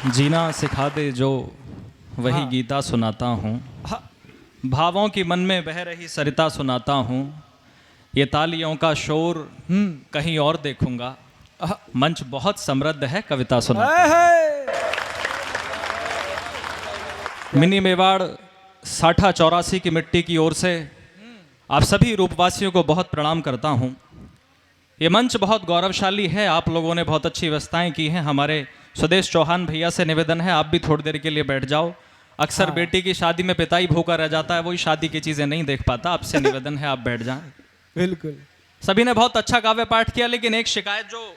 जीना सिखा दे जो वही हाँ। गीता सुनाता हूँ। हाँ। भावों की मन में बह रही सरिता सुनाता हूँ। ये तालियों का शोर कहीं और देखूंगा। मंच बहुत समृद्ध है, कविता सुनाता हूँ। मिनी मेवाड़ साठा 84 की मिट्टी की ओर से आप सभी रूपवासियों को बहुत प्रणाम करता हूँ। ये मंच बहुत गौरवशाली है, आप लोगों ने बहुत अच्छी व्यवस्थाएं की हैं। हमारे स्वदेश चौहान भैया से निवेदन है, आप भी थोड़ी देर के लिए बैठ जाओ। अक्सर हाँ। बेटी की शादी में पिता ही भूखा रह जाता है, वही शादी की चीज़ें नहीं देख पाता। आपसे निवेदन है आप बैठ जाएं। बिल्कुल। सभी ने बहुत अच्छा काव्य पाठ किया, लेकिन एक शिकायत जो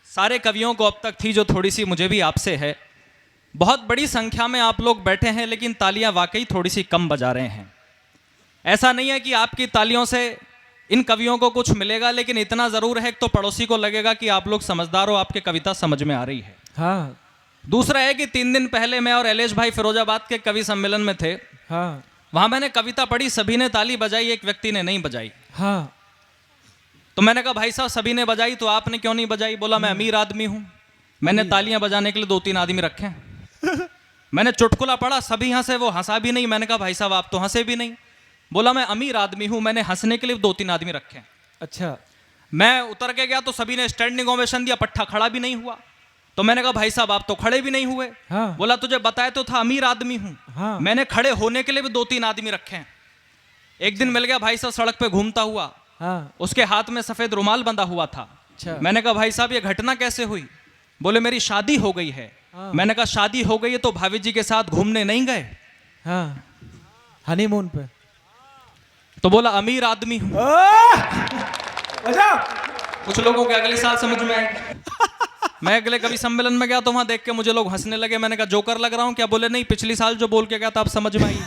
सारे कवियों को अब तक थी, जो थोड़ी सी मुझे भी आपसे है, बहुत बड़ी संख्या में आप लोग बैठे हैं लेकिन तालियां वाकई थोड़ी सी कम बजा रहे हैं। ऐसा नहीं है कि आपकी तालियों से इन कवियों को कुछ मिलेगा, लेकिन इतना जरूर है कि तो पड़ोसी को लगेगा कि आप लोग समझदार हो, आपके कविता समझ में आ रही है। हाँ। दूसरा है कि 3 दिन पहले मैं और एलेश भाई फिरोजाबाद के कवि सम्मेलन में थे। हाँ। वहां मैंने कविता पढ़ी, सभी ने ताली बजाई, एक व्यक्ति ने नहीं बजाई। हाँ। तो मैंने कहा भाई साहब सभी ने बजाई तो आपने क्यों नहीं बजाई? बोला मैं अमीर आदमी हूं, मैंने तालियां बजाने के लिए 2-3 आदमी रखे हैं। मैंने चुटकुला पढ़ा, सभी हंसे, वो हंसा भी नहीं। मैंने कहा भाई साहब आप तो हंसे भी नहीं। बोला मैं अमीर आदमी हूं, मैंने हंसने के लिए 2-3 आदमी रखे हैं। अच्छा। मैं उतर के गया तो सभी ने स्टैंडिंग ओवेशन दिया, पट्टा खड़ा भी नहीं हुआ। तो मैंने कहा भाई साहब आप तो खड़े भी नहीं हुए। हाँ। बोला तुझे बताया तो था अमीर आदमी हूं, हाँ। मैंने खड़े होने के लिए भी 2-3 आदमी रखे हैं। एक दिन मिल गया भाई साहब सड़क पे घूमता हुआ, हाँ। उसके हाथ में सफेद रुमाल बंधा हुआ था। अच्छा। मैंने कहा भाई साहब ये घटना कैसे हुई? बोले मेरी शादी हो गई है। हाँ। मैंने कहा शादी हो गई है तो भाभी जी के साथ घूमने नहीं गए? हाँ। हनीमून पे। तो बोला अमीर आदमी हूं। अच्छा। कुछ लोगों के अगले साल समझ में आए। मैं अगले कवि सम्मेलन में गया तो वहां देख के मुझे लोग हंसने लगे। मैंने कहा जोकर लग रहा हूं क्या? बोले नहीं, पिछली साल जो बोल के गया था आप समझ में आई।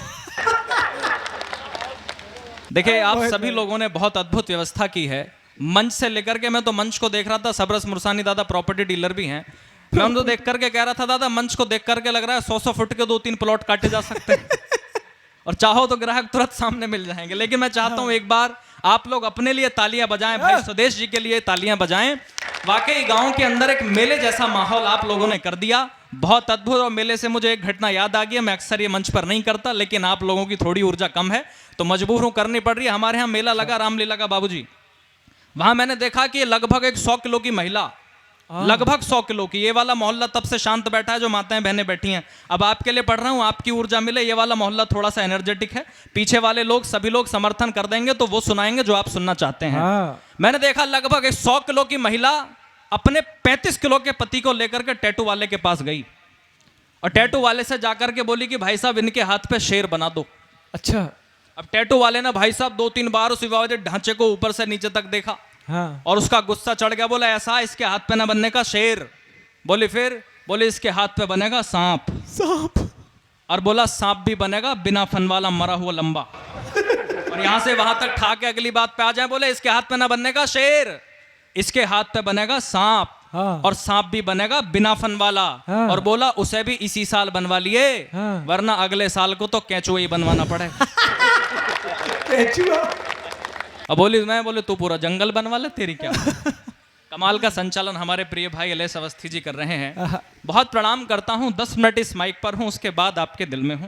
देखिए आप सभी लोगों ने बहुत अद्भुत व्यवस्था की है। मंच से लेकर के, मैं तो मंच को देख रहा था, सबरस मुरसानी दादा प्रॉपर्टी डीलर भी हैं, मैं उनको देख करके कह रहा था दादा मंच को देख करके लग रहा है 100-100 फुट के 2-3 प्लॉट काटे जा सकते हैं। और चाहो तो ग्राहक तुरंत सामने मिल जाएंगे। लेकिन मैं चाहता हूं एक बार आप लोग अपने लिए तालियां बजाएं, भाई स्वदेश जी के लिए तालियां बजाएं। वाकई गांव के अंदर एक मेले जैसा माहौल आप लोगों ने कर दिया, बहुत अद्भुत। और मेले से मुझे एक घटना याद आ गई, मैं अक्सर ये मंच पर नहीं करता, लेकिन आप लोगों की थोड़ी ऊर्जा कम है तो मजबूर हूं, करनी पड़ रही है। हमारे यहाँ मेला लगा रामलीला का बाबूजी, वहां मैंने देखा कि लगभग एक 100 किलो की महिला, लगभग 100 किलो की, ये वाला मोहल्ला तब से शांत बैठा है जो माताएं बहनें बैठी हैं। अब आपके लिए पढ़ रहा हूं, आपकी ऊर्जा मिले। ये वाला मोहल्ला थोड़ा सा एनर्जेटिक है, पीछे वाले लोग सभी लोग समर्थन कर देंगे तो वो सुनाएंगे जो आप सुनना चाहते हैं। हाँ। मैंने देखा लगभग एक 100 किलो की महिला अपने 35 किलो के पति को लेकर के टैटू वाले के पास गई और टैटू वाले से जाकर के बोली कि भाई साहब इनके हाथ पे शेर बना दो। अच्छा। अब टैटू वाले ने भाई साहब 2-3 बार उस विवादित ढांचे को ऊपर से नीचे तक देखा। हाँ। और उसका गुस्सा चढ़ गया। बोला ऐसा इसके हाथ पे ना बनने का शेर। बोली फिर? बोले इसके हाथ पे बनेगा सांप। सांप? और बोला सांप भी बनेगा बिना फन वाला, मरा हुआ लंबा। और यहां से वहां तक ठा के अगली बात पे आ जाए। बोले इसके हाथ पे ना बनने का शेर, इसके हाथ पे बनेगा सांप। हाँ। और सांप भी बनेगा बिना फन वाला। हाँ। और बोला उसे भी इसी साल बनवा लिए। हाँ। वरना अगले साल को तो केंचुआ ही बनवाना पड़े। केंचुआ? अब बोले तू पूरा जंगल बनवा ले, तेरी क्या। कमाल का संचालन हमारे प्रिय भाई एलेश अवस्थी जी कर रहे हैं। बहुत प्रणाम करता हूं। 10 मिनट इस माइक पर हूं, उसके बाद आपके दिल में हूं।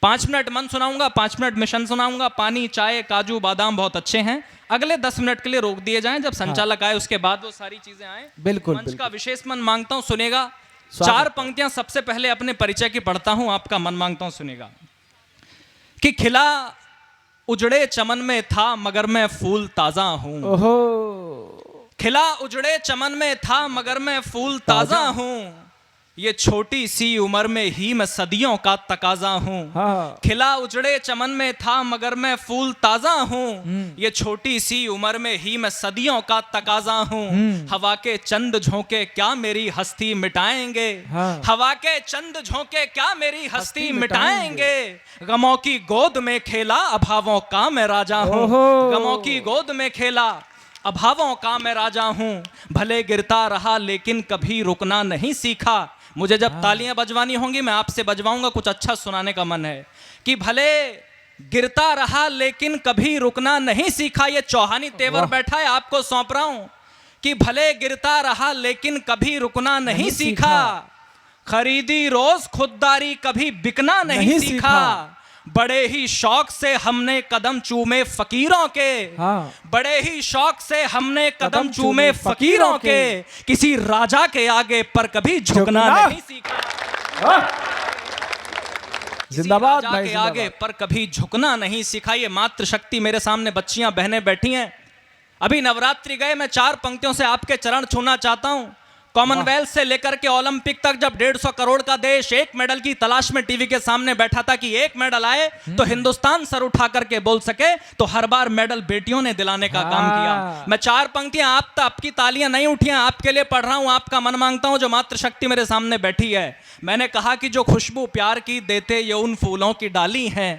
5 मिनट मन सुनाऊंगा, 5 मिनट मिशन सुनाऊंगा। पानी, चाय, काजू, बादाम बहुत अच्छे हैं। अगले 10 मिनट के लिए रोक दिए जाएं, जब संचालक आए उसके बाद वो सारी चीजें आए। बिल्कुल। मंच का विशेष मन मांगता हूं, सुनेगा। 4 पंक्तियां सबसे पहले अपने परिचय की पढ़ता हूं, आपका मन मांगता हूं सुनेगा। कि खिला उजड़े चमन में था मगर मैं फूल ताजा हूं। ओहो। खिला उजड़े चमन में था मगर मैं फूल ताजा हूं। ये छोटी सी उम्र में ही मैं सदियों का तकाजा हूं। हाँ। खिला उजड़े चमन में था मगर मैं फूल ताजा हूं। ये छोटी सी उम्र में ही मैं सदियों का तकाजा हूं। हवा के चंद झोंके क्या मेरी हस्ती मिटाएंगे। हाँ। हवा के चंद झोंके क्या मेरी हस्ती मिटाएंगे। गमों की गोद में खेला अभावों का मैं राजा हूं। गमों की गोद में खेला अभावों का मैं राजा हूं। भले गिरता रहा लेकिन कभी रुकना नहीं सीखा। मुझे जब तालियां बजवानी होंगी मैं आपसे बजवाऊंगा, कुछ अच्छा सुनाने का मन है। कि भले गिरता रहा लेकिन कभी रुकना नहीं सीखा। ये चौहानी तेवर बैठा है, आपको सौंप रहा हूं। कि भले गिरता रहा लेकिन कभी रुकना नहीं सीखा। खरीदी रोज खुददारी, कभी बिकना नहीं सीखा। बड़े ही शौक से हमने कदम चूमे फकीरों के, हाँ। बड़े ही शौक से हमने कदम चूमे फकीरों के, किसी राजा के आगे पर कभी झुकना नहीं सीखा। जिंदाबाद राजा भाई, के आगे पर कभी झुकना नहीं सीखा। ये मातृशक्ति मेरे सामने बच्चियां बहनें बैठी हैं। अभी नवरात्रि गए, मैं 4 पंक्तियों से आपके चरण छूना चाहता हूं। कॉमनवेल्थ से लेकर के ओलंपिक तक जब 150 करोड़ का देश एक मेडल की तलाश में टीवी के सामने बैठा था कि एक मेडल आए तो हिंदुस्तान सर उठा करके बोल सके, तो हर बार मेडल बेटियों ने दिलाने का काम किया। मैं 4 पंक्तियां आपकी तालियां नहीं उठियां, आपके लिए पढ़ रहा हूं, आपका मन मांगता हूं जो मातृशक्ति मेरे सामने बैठी है। मैंने कहा कि जो खुशबू प्यार की देते ये उन फूलों की डाली है,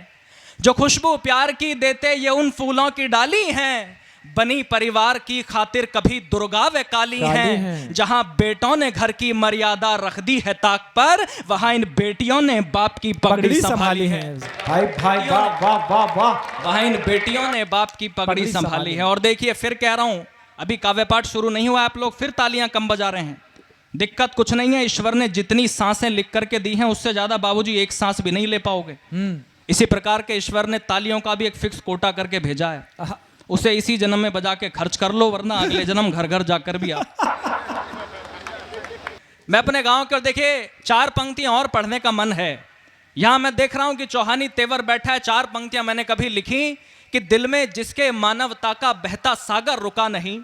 जो खुशबू प्यार की देते ये उन फूलों की डाली है, बनी परिवार की खातिर कभी दुर्गा व काली हैं। जहां बेटों ने घर की मर्यादा रख दी है ताक पर, वहां इन बेटियों ने बाप की पगड़ी संभाली है। भाई भाई वाह वाह वाह वाह। वहां इन बेटियों ने बाप की पगड़ी संभाली है। और देखिए फिर कह रहा हूं, अभी काव्य पाठ शुरू नहीं हुआ, आप लोग फिर तालियां कम बजा रहे हैं। दिक्कत कुछ नहीं है, ईश्वर ने जितनी सांसें लिख करके दी हैं उससे ज्यादा बाबूजी एक सांस भी नहीं ले पाओगे। इसी प्रकार के ईश्वर ने तालियों का भी एक फिक्स कोटा करके भेजा है, उसे इसी जन्म में बजा के खर्च कर लो, वरना अगले जन्म घर घर जाकर भी आ। मैं अपने गांव के, देखिए 4 पंक्तियां और पढ़ने का मन है। यहां मैं देख रहा हूं कि चौहानी तेवर बैठा है। 4 पंक्तियां मैंने कभी लिखी कि दिल में जिसके मानवता का बहता सागर रुका नहीं,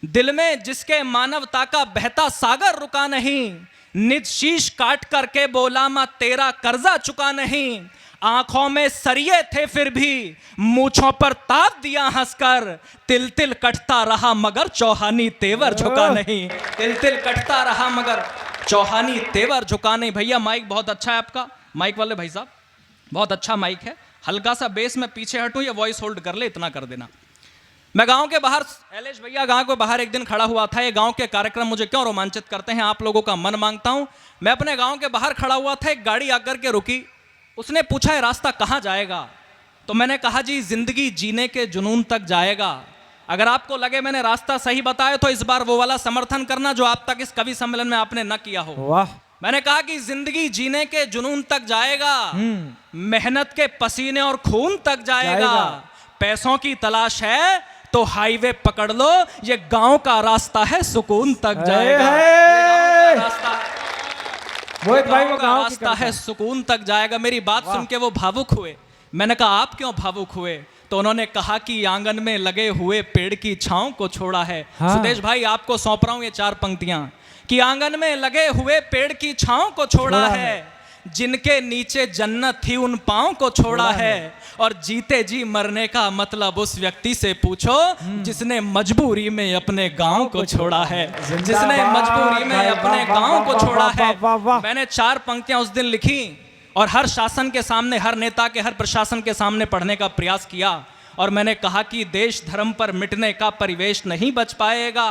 दिल में जिसके मानवता का बहता सागर रुका नहीं, निज शीश काट करके बोला मां तेरा कर्जा चुका नहीं। आंखों में सरिये थे फिर भी मूंछों पर ताप दिया हंसकर, तिल तिल कटता रहा मगर चौहानी तेवर झुका नहीं, तिल तिल कटता रहा मगर चौहानी तेवर झुका नहीं। भैया माइक बहुत अच्छा है आपका, माइक वाले भाई साहब बहुत अच्छा माइक है। हल्का सा बेस में पीछे हटूं या वॉइस होल्ड कर ले, इतना कर देना। मैं गांव के बाहर, एलेश भैया गांव के बाहर एक दिन खड़ा हुआ था। ये गांव के कार्यक्रम मुझे क्यों रोमांचित करते हैं, आप लोगों का मन मांगता हूं। मैं अपने गांव के बाहर खड़ा हुआ था, एक गाड़ी आकर के रुकी, उसने पूछा है रास्ता कहां जाएगा। तो मैंने कहा जी जिंदगी जीने के जुनून तक जाएगा। अगर आपको लगे मैंने रास्ता सही बताया तो इस बार वो वाला समर्थन करना जो आप तक इस कवि सम्मेलन में आपने न किया हो। वाह। मैंने कहा कि जिंदगी जीने के जुनून तक जाएगा, मेहनत के पसीने और खून तक जाएगा। पैसों की तलाश है तो हाईवे पकड़ लो, ये गांव का रास्ता है सुकून तक जाएगा। मोहित भाई वो गांव का रास्ता है सुकून तक जाएगा। मेरी बात सुन के वो भावुक हुए। मैंने कहा आप क्यों भावुक हुए? तो उन्होंने कहा कि आंगन में लगे हुए पेड़ की छांव को छोड़ा है। हाँ। सुदेश भाई आपको सौंप रहा हूं ये 4 पंक्तियां कि आंगन में लगे हुए पेड़ की छांव को छोड़ा है, जिनके नीचे जन्नत थी उन पांव को छोड़ा है। और जीते जी मरने का मतलब उस व्यक्ति से पूछो जिसने मजबूरी में अपने गांव को छोड़ा है, जिसने मजबूरी में अपने गांव को छोड़ा है। मैंने 4 पंक्तियां उस दिन लिखी और हर शासन के सामने, हर नेता के, हर प्रशासन के सामने पढ़ने का प्रयास किया। और मैंने कहा कि देश धर्म पर मिटने का परिवेश नहीं बच पाएगा,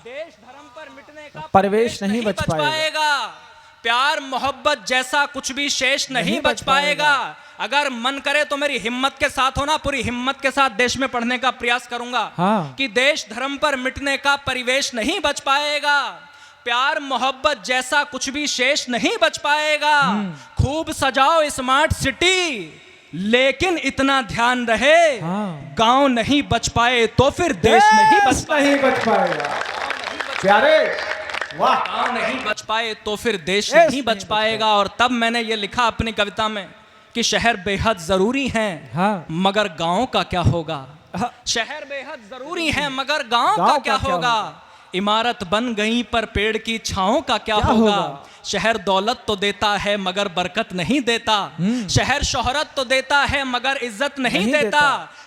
देश धर्म पर मिटने का परिवेश नहीं बच पाएगा। प्यार मोहब्बत जैसा कुछ भी शेष नहीं बच पाएगा। अगर मन करे तो मेरी हिम्मत के साथ होना, पूरी हिम्मत के साथ देश में पढ़ने का प्रयास करूंगा। हाँ। कि देश धर्म पर मिटने का परिवेश नहीं बच पाएगा, प्यार मोहब्बत जैसा कुछ भी शेष नहीं बच पाएगा। खूब सजाओ स्मार्ट सिटी, लेकिन इतना ध्यान रहे गांव नहीं बच पाए तो फिर देश नहीं बच पाएगा। प्यारे वाह, गांव नहीं बच पाए तो फिर देश नहीं बच पाएगा। और तब मैंने ये लिखा अपनी कविता में कि शहर बेहद जरूरी हैं, हाँ। मगर गांव का क्या होगा। शहर बेहद जरूरी है मगर गांव का क्या होगा। इमारत बन गई पर पेड़ की छांव का क्या होगा। शहर दौलत तो देता है मगर बरकत नहीं देता। शहर शोहरत तो देता है मगर इज्जत नहीं देता।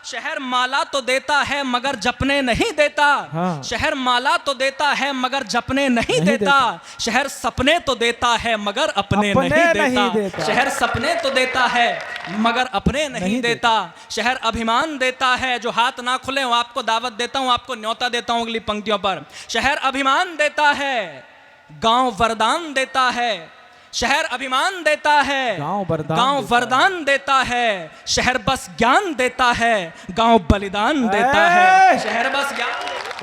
शहर माला तो देता है मगर जपने नहीं देता। हाँ। शहर माला तो देता है मगर जपने नहीं देता। शहर सपने तो देता है मगर अपने नहीं देता। शहर सपने तो देता है मगर अपने नहीं देता। शहर अभिमान देता है, जो हाथ ना खुले वो आपको दावत देता हूं, आपको न्योता देता हूं अगली पंक्तियों पर। शहर अभिमान देता है, गांव वरदान देता है। शहर अभिमान देता है, गांव वरदान देता है। शहर बस ज्ञान देता है, गांव बलिदान देता है। शहर बस ज्ञान,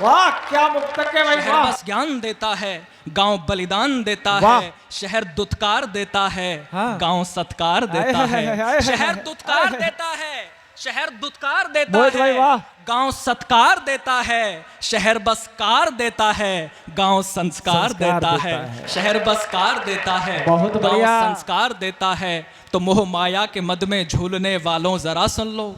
वाह क्या मुक्तक है भाई, शहर बस ज्ञान देता है, गांव बलिदान देता वाह। है, शहर दुत्कार देता है, हाँ। गांव सत्कार देता आए, आए, आए, है। आए, शहर आए, दुत्कार आए। देता है, शहर दुत्कार देता मोहित भाई, है, वाह। गांव सत्कार देता है, शहर बस कार देता है, गांव संस्कार देता है। शहर बस कार देता है, बहुत गांव बढ़िया। संस्कार देता है। तो मोह माया के मद में झूलने वालों जरा सुन लो,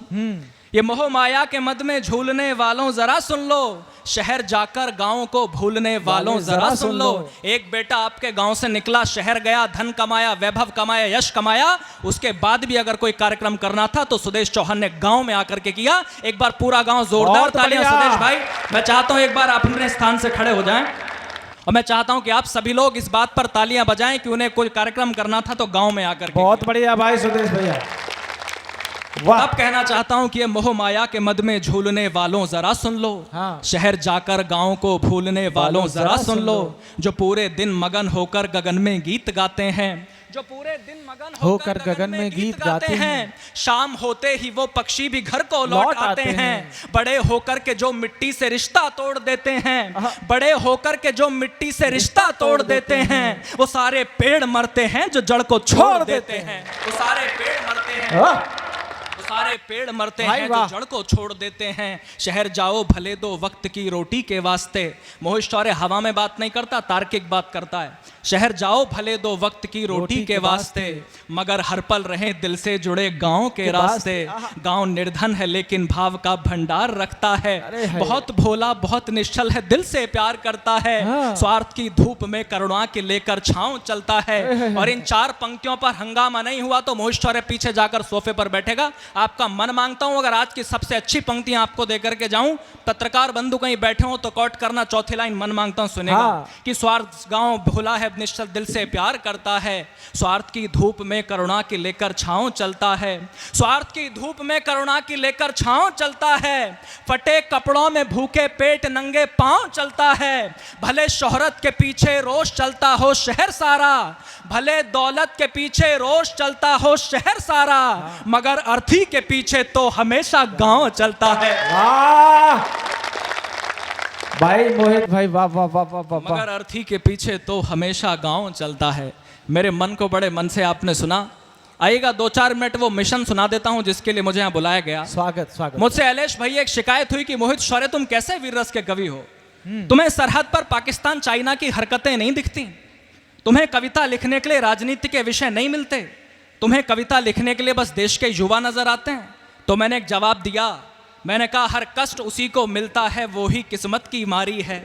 ये मोह माया के मद में झूलने वालों जरा सुन लो, शहर जाकर गांव को भूलने वालों जरा सुन लो। एक बेटा आपके गांव से निकला, शहर गया, धन कमाया, वैभव कमाया, यश कमाया, उसके बाद भी अगर कोई कार्यक्रम करना था तो सुदेश चौहान ने गांव में आकर के किया। एक बार पूरा गांव जोरदार बहुत तालियां बढ़िया। सुदेश भाई। मैं चाहता हूं एक बार आप अपने स्थान से खड़े हो जाएं और मैं चाहता हूं कि आप सभी लोग इस बात पर तालियां बजाएं कि उन्हें कोई कार्यक्रम करना था तो गांव में आकर के बहुत बढ़िया भाई सुदेश भैया, वाह। अब कहना चाहता हूं कि ये मोह माया के मद में झूलने वालों जरा सुन लो, हाँ। शहर जाकर गांव को भूलने वालों जरा सुन लो, जो पूरे दिन मगन होकर गगन में गीत गाते हैं, जो पूरे दिन मगन होकर गगन में गीत गाते हैं, शाम होते ही वो पक्षी भी घर को लौट आते हैं, बड़े होकर के जो मिट्टी से रिश्ता तोड़ देते हैं, बड़े होकर के जो मिट्टी से रिश्ता तोड़ देते हैं, वो सारे पेड़ मरते हैं जो जड़ को छोड़ देते हैं, वो सारे पेड़ मरते हैं, वाह। सारे पेड़ मरते भाई हैं जो वाह। जड़ को छोड़ देते हैं। शहर जाओ भले दो वक्त की रोटी के वास्ते, मोहित शौर्य हवा में बात नहीं करता, तार्किक बात करता है। शहर जाओ भले दो वक्त की रोटी के वास्ते, मगर हर पल रहे दिल से जुड़े गांव के रास्ते। गांव निर्धन है लेकिन भाव का भंडार रखता है, बहुत भोला बहुत निश्चल है, दिल से प्यार करता है, हाँ। स्वार्थ की धूप में करुणा के लेकर छांव चलता है। और इन चार पंक्तियों पर हंगामा नहीं हुआ तो मोहित शौर्य पीछे जाकर सोफे पर बैठेगा। आपका मन मांगता हूं अगर आज की सबसे अच्छी पंक्तियां आपको देकर के जाऊं, पत्रकार बंधु कहीं बैठे हो तो कॉट करना, चौथी लाइन मन मांगता हूं सुनेगा। हाँ। कि स्वार्थ गांव भूला है निश्चल दिल से प्यार करता है, स्वार्थ की धूप में करुणा की लेकर छांव चलता है, स्वार्थ की धूप में करुणा की लेकर छांव चलता है, फटे कपड़ों में भूखे पेट नंगे पांव चलता है, भले शोहरत के पीछे रोष चलता हो शहर सारा, भले दौलत के पीछे रोष चलता हो शहर सारा, मगर अर्थी के पीछे तो हमेशा गांव चलता है। वाह भाई मोहित भाई, वाह वाह वाह वाह वाह, मगर अर्थी के पीछे तो हमेशा गांव चलता है। मेरे मन को बड़े मन से आपने सुना। आइएगा 2-4 मिनट वो मिशन सुना देता हूं जिसके लिए मुझे यहाँ बुलाया गया। स्वागत स्वागत। मुझसे ऐलेश भाई एक शिकायत हुई कि मोहित शौर्य तुम कैसे वीर रस के कवि हो, तुम्हें सरहद पर पाकिस्तान चाइना की हरकतें नहीं दिखती, तुम्हें कविता लिखने के लिए राजनीति के विषय नहीं मिलते, तुम्हें कविता लिखने के लिए बस देश के युवा नजर आते हैं। तो मैंने एक जवाब दिया, मैंने कहा हर कष्ट उसी को मिलता है वो ही किस्मत की मारी है,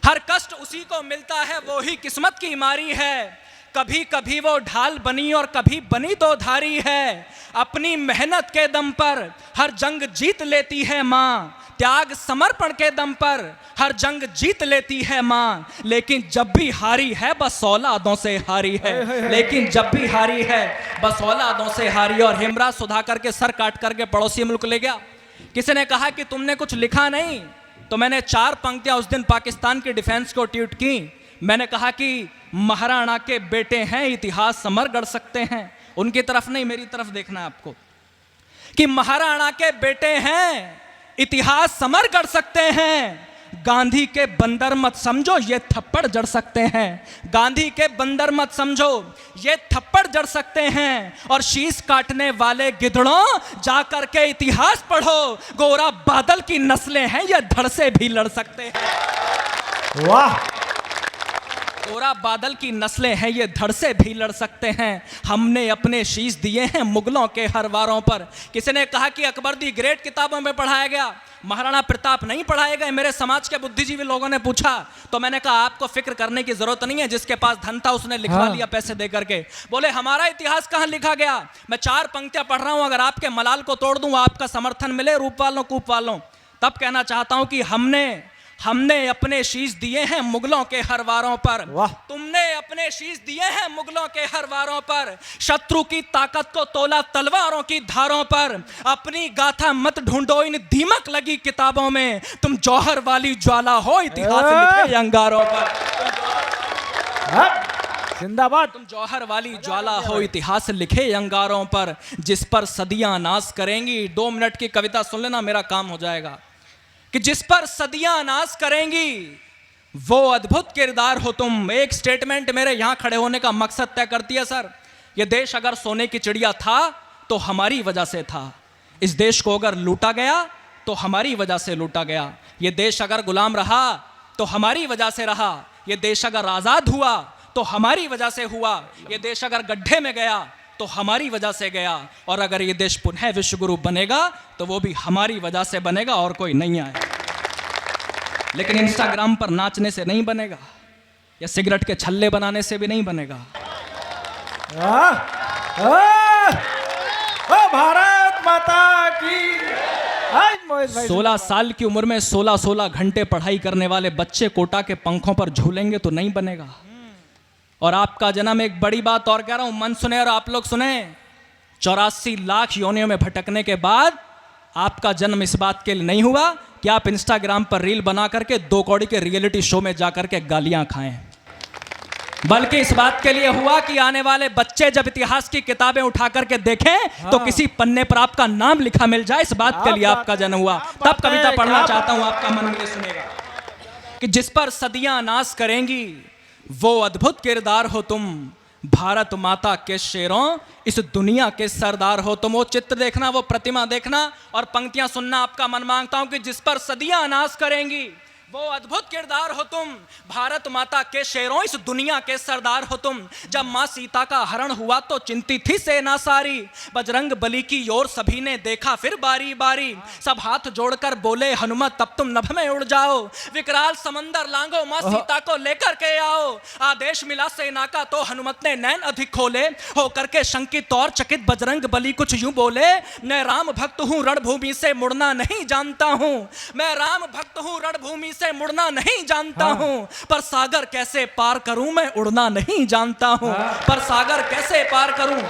हर कष्ट उसी को मिलता है वो ही किस्मत की मारी है, कभी कभी वो ढाल बनी और कभी बनी दो धारी है, अपनी मेहनत के दम पर हर जंग जीत लेती है माँ, त्याग समर्पण के दम पर हर जंग जीत लेती है माँ, लेकिन जब भी हारी है बस औलादों से हारी है, लेकिन जब भी हारी है बस औलादों से हारी। और हेमराज सुधाकर के सर काट करके पड़ोसी मुल्क ले गया। किसी ने कहा कि तुमने कुछ लिखा नहीं, तो मैंने 4 पंक्तियां उस दिन पाकिस्तान के डिफेंस को ट्वीट की। मैंने कहा कि महाराणा के बेटे हैं, इतिहास समर गढ़ सकते हैं, उनकी तरफ नहीं मेरी तरफ देखना है आपको, कि महाराणा के बेटे हैं, इतिहास समर कर सकते हैं, गांधी के बंदर मत समझो ये थप्पड़ जड़ सकते हैं, गांधी के बंदर मत समझो ये थप्पड़ जड़ सकते हैं, और शीश काटने वाले गिद्धड़ों जा करके इतिहास पढ़ो, गोरा बादल की नस्लें हैं ये धड़ से भी लड़ सकते हैं। वाह। गोरा बादल की नस्लें हैं ये धड़ से भी लड़ सकते हैं, हमने अपने शीश दिए हैं मुगलों के हर वारों पर। किसी ने कहा कि अकबर दी ग्रेट किताबों में पढ़ाया गया, महाराणा प्रताप नहीं पढ़ाए गए। मेरे समाज के बुद्धिजीवी लोगों ने पूछा तो मैंने कहा आपको फिक्र करने की जरूरत नहीं है, जिसके पास धन था उसने लिखवा लिया पैसे दे करके। बोले हमारा इतिहास कहां लिखा गया, मैं 4 पंक्तियां पढ़ रहा हूं, अगर आपके मलाल को तोड़ दूं आपका समर्थन मिले रूप वालों कूप वालों, तब कहना चाहता हूं कि हमने अपने शीश दिए हैं मुगलों के हर वारों पर, तुमने अपने शीश दिए हैं मुगलों के हर वारों पर, शत्रु की ताकत को तोला तलवारों की धारों पर, अपनी गाथा मत ढूंढो इन दीमक लगी किताबों में, तुम जौहर वाली ज्वाला हो इतिहास लिखे अंगारों पर, जिंदाबाद। तुम जौहर वाली ज्वाला हो इतिहास लिखे अंगारों पर, जिस पर सदियां नाश करेंगी। 2 मिनट की कविता सुन लेना मेरा काम हो जाएगा। कि जिस पर सदियां नाश करेंगी वो अद्भुत किरदार हो तुम। एक स्टेटमेंट मेरे यहां खड़े होने का मकसद तय करती है सर। ये देश अगर सोने की चिड़िया था तो हमारी वजह से था। इस देश को अगर लूटा गया तो हमारी वजह से लूटा गया। ये देश अगर गुलाम रहा तो हमारी वजह से रहा। ये देश अगर आजाद हुआ तो हमारी वजह से हुआ। ये देश अगर गड्ढे में गया तो हमारी वजह से गया। और अगर ये देश पुनः विश्व गुरु बनेगा तो वो भी हमारी वजह से बनेगा और कोई नहीं आए। लेकिन इंस्टाग्राम पर नाचने से नहीं बनेगा, या सिगरेट के छल्ले बनाने से भी नहीं बनेगा। भारत माता की। आज मोहित भाई 16 साल की उम्र में 16 घंटे पढ़ाई करने वाले बच्चे कोटा के पंखों पर झूलेंगे तो नहीं बनेगा। और आपका जन्म, एक बड़ी बात और कह रहा हूं, मन सुने और आप लोग सुने, 84 लाख योनियों में भटकने के बाद आपका जन्म इस बात के लिए नहीं हुआ कि आप इंस्टाग्राम पर रील बना करके 2 कौड़ी के रियलिटी शो में जाकर के गालियां खाएं, बल्कि इस बात के लिए हुआ कि आने वाले बच्चे जब इतिहास की किताबें उठा करके देखें तो किसी पन्ने पर आपका नाम लिखा मिल जाए। इस बात के लिए आपका जन्म हुआ। तब कविता पढ़ना चाहता हूं, आपका मन मुझे सुनेगा। कि जिस पर सदियां नाश करेंगी वो अद्भुत किरदार हो तुम। भारत माता के शेरों, इस दुनिया के सरदार हो तुम। वो चित्र देखना, वो प्रतिमा देखना और पंक्तियां सुनना आपका मन मांगता हूं। कि जिस पर सदियां नाश करेंगी वो अद्भुत किरदार हो तुम। भारत माता के शेरों, इस दुनिया के सरदार हो तुम। जब मां सीता का हरण हुआ तो चिंतित थी सेना सारी। बजरंग बली की ओर सभी ने देखा फिर बारी बारी। सब हाथ जोड़कर बोले हनुमत तब तुम नभ में उड़ जाओ। विकराल समंदर लांघो, मां सीता को लेकर के आओ। आदेश मिला सेना का तो हनुमत ने नैन अधिक खोले। होकर के शंकित और चकित बजरंग बली कुछ यूं बोले, मैं राम भक्त हूं रणभूमि से मुड़ना नहीं जानता हूं। मैं राम भक्त हूं रणभूमि से मुड़ना नहीं जानता हूं। पर सागर कैसे पार करूं, मैं उड़ना नहीं जानता हूं। पर सागर कैसे पार करूं,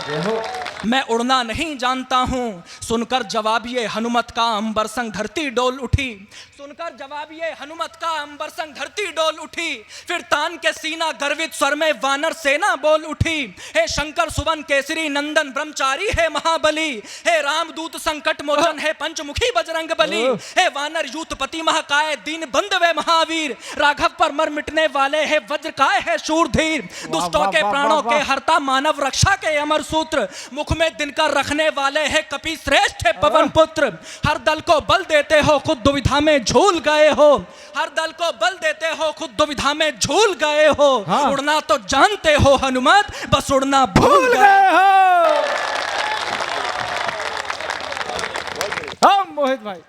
मैं उड़ना नहीं जानता हूं। सुनकर जवाब ये हनुमत का अंबर संग धरती डोल उठी। सुनकर जवाब ये हनुमत का अंबर संग धरती डोल उठी। फिर तान के सीना गर्वित स्वर में वानर सेना बोल उठी। हे शंकर सुवन केसरी नंदन ब्रह्मचारी है महाबली। हे रामदूत संकट मोचन है पंचमुखी बजरंग बली। हे वानर यूथपति महाकाय दीन बंद वे महावीर। राघव पर मर मिटने वाले है वज्रकाय है शूरधीर। दुष्टों के प्राणों के हरता मानव रक्षा के अमर सूत्र। मुख में दिनकर रखने वाले है कपि श्रेष्ठ है पवन पुत्र। हर दल को बल देते हो खुद दुविधा में झूल गए हो। हर दल को बल देते हो खुद दुविधा में झूल गए हो। उड़ना तो जानते हो हनुमत, बस उड़ना भूल गए हो। हम मोहित भाई।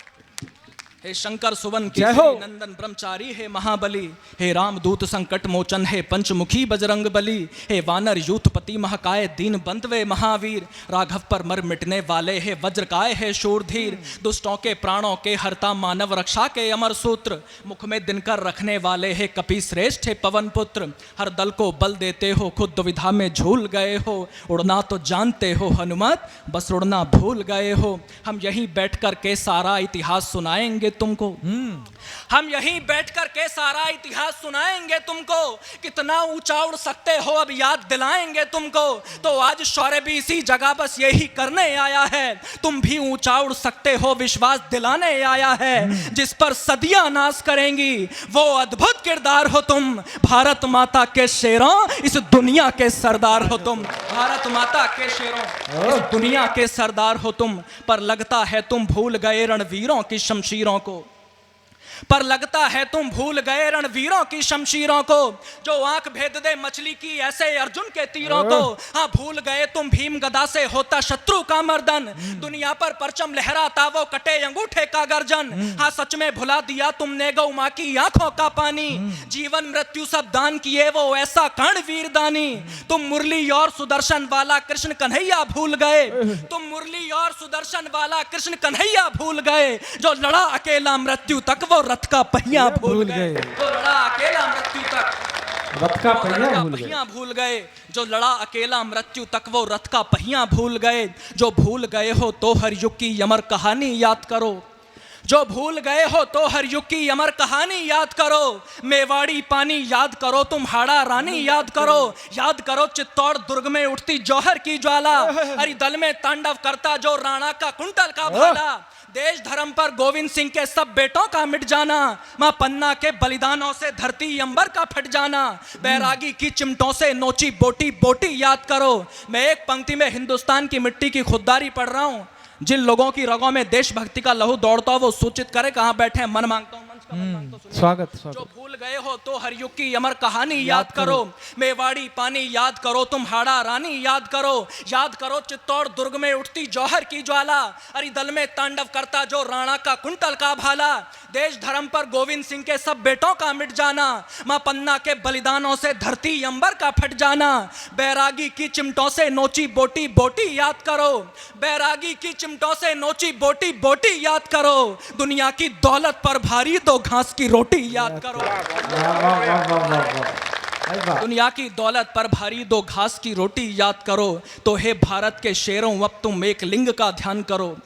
हे शंकर सुवन केसरी नंदन ब्रह्मचारी है महाबली। हे रामदूत संकट मोचन है पंचमुखी बजरंग बली। हे वानर यूथपति महाकाय दीन बंधवे महावीर। राघव पर मर मिटने वाले है वज्रकाय है शूरधीर। दुष्टों के प्राणों के हरता मानव रक्षा के अमर सूत्र। मुख में दिनकर रखने वाले है कपि श्रेष्ठ है पवन पुत्र। हर दल को बल देते हो खुद दुविधा में झूल गए हो। उड़ना तो जानते हो हनुमत, बस उड़ना भूल गए हो। हम यहीं बैठ कर के सारा इतिहास सुनाएंगे तुमको। हम यहीं बैठकर के सारा इतिहास सुनाएंगे तुमको। कितना ऊंचा उड़ सकते हो अब याद दिलाएंगे तुमको। तो आज शौर्य भी इसी जगह बस यही करने आया है। तुम भी ऊंचा उड़ सकते हो विश्वास दिलाने आया है। जिस पर सदियां नाश करेंगी वो अद्भुत किरदार हो तुम। भारत माता के शेरों, इस दुनिया के सरदार हो तुम। भारत माता के शेरों, इस दुनिया के सरदार हो तुम। पर लगता है तुम भूल गए रणवीरों की शमशीरों को। पर लगता है तुम भूल गए रणवीरों की शमशीरों को। जो आंख भेद दे मछली की ऐसे अर्जुन के तीरों को। हाँ भूल गए तुम भीम गदा से होता शत्रु का मर्दन। दुनिया पर परचम लहराता वो कटे अंगूठे का गर्जन। हाँ सच में भुला दिया तुमने गौ मां की आंखों का पानी। जीवन मृत्यु सब दान किए वो ऐसा कर्ण वीरदानी। तुम मुरली और सुदर्शन वाला कृष्ण कन्हैया भूल गए। तुम मुरली और सुदर्शन वाला कृष्ण कन्हैया भूल गए। जो लड़ा अकेला मृत्यु तक वो रथ का पहिया भूल गए। जो लड़ा अकेला मृत्यु तक रथ का पहिया भूल गए। जो लड़ा अकेला मृत्यु तक वो रथ का पहिया भूल गए। जो भूल गए हो तो हर युग की अमर कहानी याद करो। जो भूल गए हो तो हर युग की अमर कहानी याद करो। मेवाड़ी पानी याद करो, तुम हाड़ा रानी याद करो। याद करो चित्तौड़ दुर्ग में उठती जौहर की ज्वाला। हरिदल में तांडव करता जो राणा का कुंटल का भाला। देश धर्म पर गोविंद सिंह के सब बेटों का मिट जाना, मां पन्ना के बलिदानों से धरती अंबर का फट जाना, बैरागी की चिमटों से नोची बोटी बोटी याद करो। मैं एक पंक्ति में हिंदुस्तान की मिट्टी की खुददारी पढ़ रहा हूं। जिन लोगों की रगों में देशभक्ति का लहू दौड़ता हो वो सूचित करे कहां बैठे हैं। मन मांगता हूं मंच का मन मांगता हूं, स्वागत जो स्वागत। भूल गए हो तो हर युग की अमर कहानी याद करो। मेवाड़ी पानी याद करो, तुम हाड़ा रानी याद करो चित्तौड़ दुर्ग में उठती जौहर की ज्वाला, अरे दल में तांडव करता जो राणा का कुंटल का भाला। देश धर्म पर गोविंद सिंह के सब बेटों का मिट जाना, मां पन्ना के बलिदानों से धरती अंबर का फट जाना, बैरागी की चिमटों से नोची बोटी बोटी याद करो, बैरागी की चिमटों से नोची बोटी बोटी याद करो, दुनिया की दौलत पर भारी दो घास की रोटी याद करो। वाह वाह वाह वाह वाह वाह। अरे वाह। दुनिया की दौलत पर भारी दो घास की रोटी याद करो। तो हे भारत के शेरों अब तुम एक लिंग का ध्यान करो,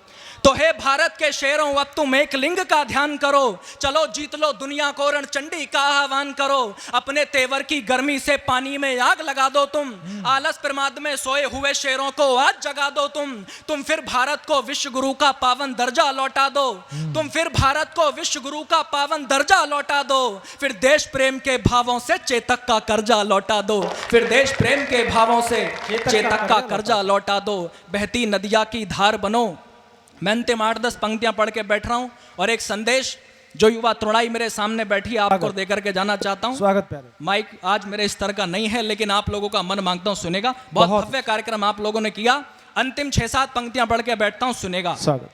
तो हे भारत के शेरों अब तुम एक लिंग का ध्यान करो। चलो जीत लो दुनिया को रणचंडी का आह्वान करो, अपने तेवर की गर्मी से पानी में आग लगा दो तुम, आलस प्रमाद में सोए हुए शेरों को आज जगा दो तुम फिर भारत को विश्व गुरु का पावन दर्जा लौटा दो, तुम फिर भारत को विश्व गुरु का पावन दर्जा लौटा दो, फिर देश प्रेम के भावों से चेतक का कर्जा लौटा दो, फिर देश प्रेम के भावों से चेतक का कर्जा लौटा दो। बहती नदिया की धार बनो। मैं अंतिम 8-10 पंक्तियां पढ़ के बैठ रहा हूं और एक संदेश जो युवा तरुणाई मेरे सामने बैठी आपको देकर के जाना चाहता हूं। स्वागत प्यारे। माइक आज मेरे स्तर का नहीं है लेकिन आप लोगों का मन मांगता हूं सुनेगा। बहुत भव्य कार्यक्रम आप लोगों ने किया। अंतिम 6-7 पंक्तियां पढ़ के बैठता हूं, सुनेगा। स्वागत।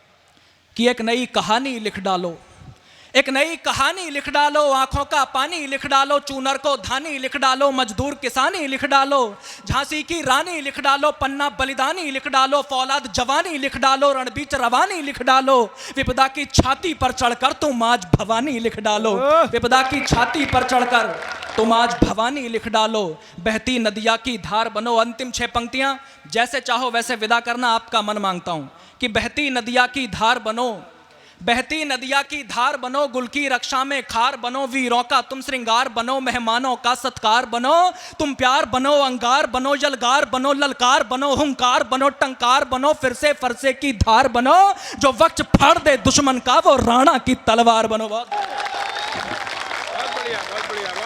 कि एक नई कहानी लिख डालो, एक नई कहानी लिख डालो, आंखों का पानी लिख डालो, चूनर को धानी लिख डालो, मजदूर किसानी लिख डालो, झांसी की रानी लिख डालो, पन्ना बलिदानी लिख डालो, फौलाद जवानी लिख डालो, रणबीच रवानी लिख डालो, विपदा की छाती पर चढ़कर तुम आज भवानी लिख डालो, विपदा की छाती पर चढ़कर तुम आज भवानी लिख डालो, बहती नदिया की धार बनो। अंतिम 6 पंक्तियां जैसे चाहो वैसे विदा करना, आपका मन मांगता हूं कि बहती नदिया की धार बनो, बहती नदिया की धार बनो, गुल की रक्षा में खार बनो, वीरों का तुम श्रृंगार बनो, मेहमानों का सत्कार बनो, तुम प्यार बनो, अंगार बनो, यलगार बनो, ललकार बनो, हुंकार बनो, टंकार बनो, फिर से फरसे की धार बनो, जो वक्त फाड़ दे दुश्मन का वो राणा की तलवार बनो। बहुत बढ़िया, बहुत बढ़िया।